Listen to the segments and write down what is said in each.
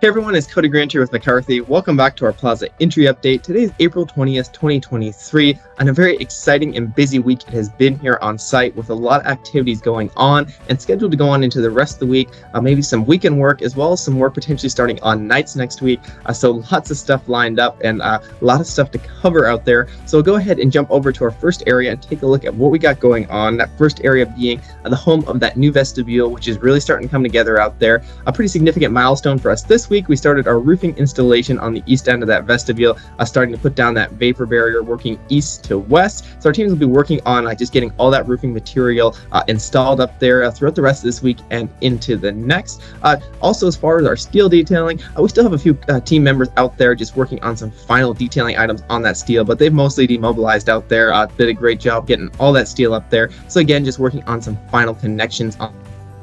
Hey everyone, it's Cody Grant here with McCarthy. Welcome back to our Plaza entry update. Today is April 20th, 2023, and a very exciting and busy week it has been here on site with a lot of activities going on and scheduled to go on into the rest of the week, maybe some weekend work as well as some work potentially starting on nights next week. So lots of stuff lined up and a lot of stuff to cover out there. So we'll go ahead and jump over to our first area and take a look at what we got going on. That first area being the home of that new vestibule, which is really starting to come together out there. A pretty significant milestone for us this week. We started our roofing installation on the east end of that vestibule, starting to put down that vapor barrier working east to west. So our teams will be working on just getting all that roofing material installed up there throughout the rest of this week and into the next. Also, as far as our steel detailing, we still have a few team members out there just working on some final detailing items on that steel, but they've mostly demobilized out there. Did a great job getting all that steel up there. So again, just working on some final connections on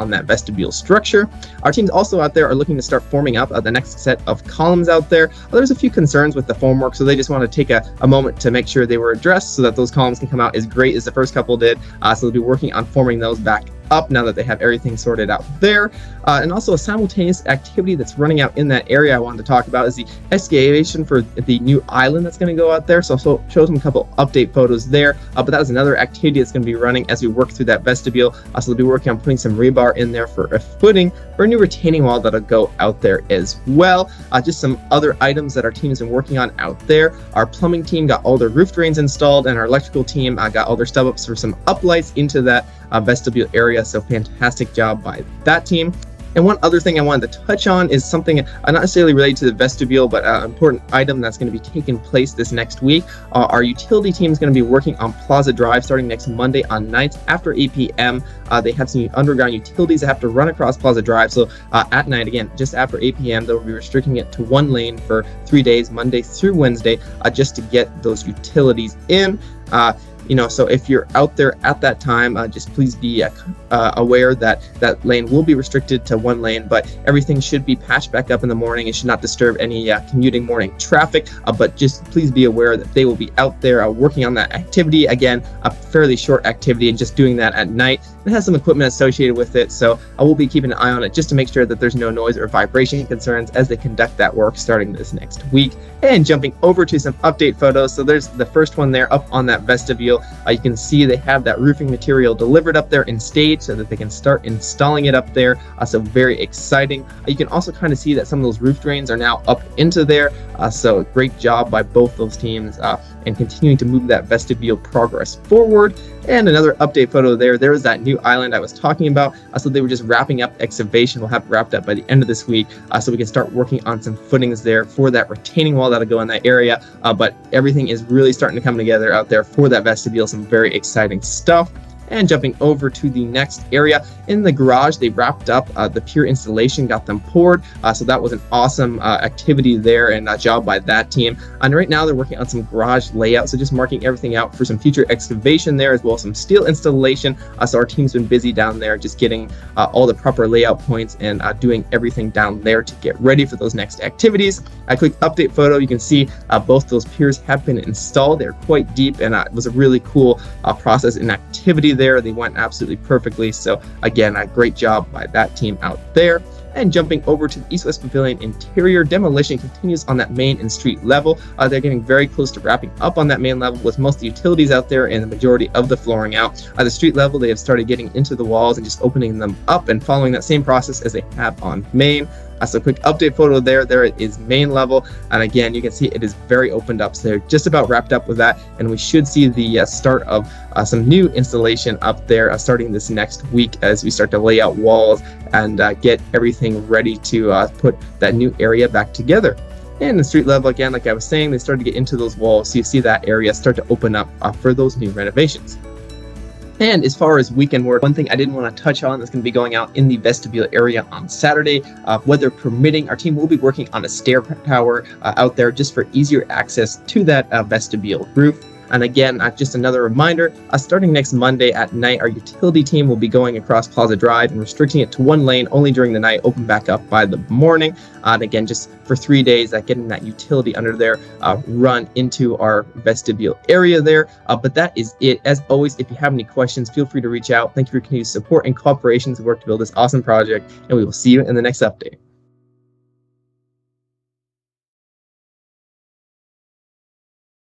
that vestibule structure. Our teams also out there are looking to start forming up the next set of columns out there. There's a few concerns with the formwork, so they just want to take a moment to make sure they were addressed so that those columns can come out as great as the first couple did. So they'll be working on forming those back up now that they have everything sorted out there. And also a simultaneous activity that's running out in that area I wanted to talk about is the excavation for the new island that's going to go out there. So I'll show them a couple update photos there, but that is another activity that's going to be running as we work through that vestibule. So they'll be working on putting some rebar in there for a footing for a new retaining wall that'll go out there as well. Just some other items that our team has been working on out there. Our plumbing team got all their roof drains installed, and our electrical team got all their stub ups for some uplights into that vestibule area. So fantastic job by that team. And one other thing I wanted to touch on is something not necessarily related to the vestibule, but an important item that's going to be taking place this next week. Our utility team is going to be working on Plaza Drive starting next Monday on nights after 8 p.m. They have some underground utilities that have to run across Plaza Drive. So at night, again, just after 8 p.m., they'll be restricting it to one lane for 3 days, Monday through Wednesday, just to get those utilities in. So if you're out there at that time, just please be aware that that lane will be restricted to one lane, but everything should be patched back up in the morning. It should not disturb any commuting morning traffic, but just please be aware that they will be out there working on that activity. Again, a fairly short activity and just doing that at night. It has some equipment associated with it, so I will be keeping an eye on it just to make sure that there's no noise or vibration concerns as they conduct that work starting this next week. And jumping over to some update photos. So there's the first one there up on that vestibule. You can see they have that roofing material delivered up there in stage so that they can start installing it up there. So very exciting. You can also kind of see that some of those roof drains are now up into there. So great job by both those teams and continuing to move that vestibule progress forward. And another update photo there is that new island I was talking about. So they were just wrapping up excavation. We'll have it wrapped up by the end of this week so we can start working on some footings there for that retaining wall that'll go in that area. But everything is really starting to come together out there for that vestibule. Some very exciting stuff. And jumping over to the next area in the garage, they wrapped up the pier installation, got them poured. So that was an awesome activity there and a job by that team. And right now they're working on some garage layout. So just marking everything out for some future excavation there, as well as some steel installation. So our team's been busy down there just getting all the proper layout points and doing everything down there to get ready for those next activities. A quick update photo, you can see both those piers have been installed. They're quite deep, and it was a really cool process and activity there. They went absolutely perfectly. So again, a great job by that team out there. And jumping over to the East-West Pavilion interior, demolition continues on that main and street level. They're getting very close to wrapping up on that main level with most of the utilities out there and the majority of the flooring out. The street level, they have started getting into the walls and just opening them up and following that same process as they have on main. So quick update photo there it is main level, and again you can see it is very opened up, so they're just about wrapped up with that, and we should see the start of some new installation up there starting this next week as we start to lay out walls and get everything ready to put that new area back together. And the street level, again, like I was saying, they started to get into those walls, so you see that area start to open up for those new renovations. And as far as weekend work, one thing I didn't want to touch on that's going to be going out in the vestibule area on Saturday. Weather permitting, our team will be working on a stair tower out there just for easier access to that vestibule roof. And again, just another reminder, starting next Monday at night, our utility team will be going across Plaza Drive and restricting it to one lane only during the night, open back up by the morning. And again, just for 3 days, getting that utility under there run into our vestibule area there. But that is it. As always, if you have any questions, feel free to reach out. Thank you for your continued support and cooperation to work to build this awesome project, and we will see you in the next update.